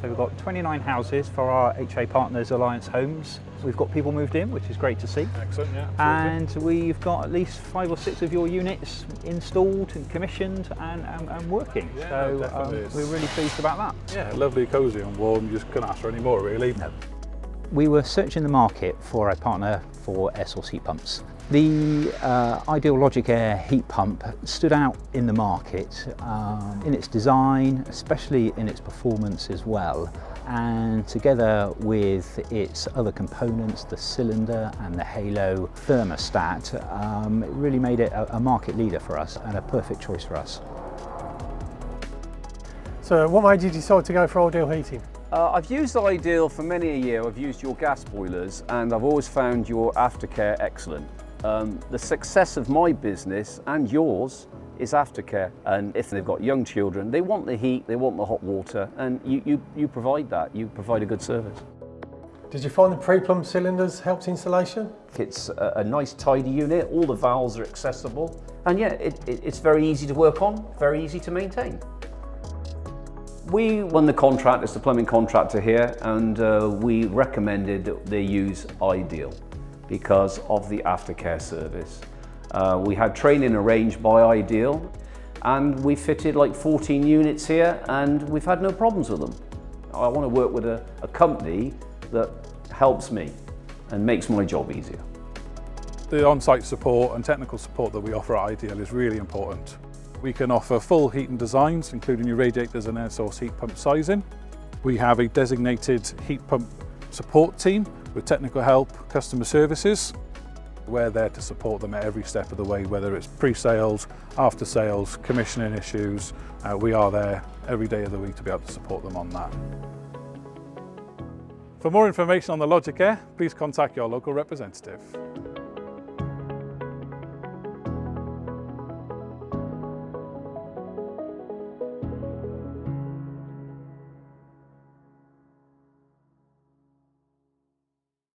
So we've got 29 houses for our HA Partners Alliance Homes. We've got people moved in, which is great to see. Excellent, yeah. And we've got at least 5 or 6 of your units installed and commissioned and working. Yeah, so we're really pleased about that. Yeah, lovely, cosy and warm. You just couldn't ask for any more, really. No. We were searching the market for a partner for air source heat pumps. The Ideal Logic Air heat pump stood out in the market in its design, especially in its performance as well, and together with its other components, the cylinder and the Halo thermostat, it really made it a market leader for us and a perfect choice for us. So what made you decide to go for Ideal Heating? I've used Ideal for many a year. I've used your gas boilers and I've always found your aftercare excellent. The success of my business and yours is aftercare, and if they've got young children, they want the heat, they want the hot water, and you provide that. You provide a good service. Did you find the pre-plumbed cylinders helped installation? It's a nice tidy unit, all the valves are accessible, and yeah, it's very easy to work on, very easy to maintain. We won the contract as the plumbing contractor here, and we recommended that they use Ideal because of the aftercare service. We had training arranged by Ideal, and we fitted like 14 units here, and we've had no problems with them. I want to work with a company that helps me and makes my job easier. The on-site support and technical support that we offer at Ideal is really important. We can offer full heating designs, including your radiators and air source heat pump sizing. We have a designated heat pump support team with technical help, customer services. We're there to support them at every step of the way, whether it's pre-sales, after sales, commissioning issues. We are there every day of the week to be able to support them on that. For more information on the Logic Air, please contact your local representative.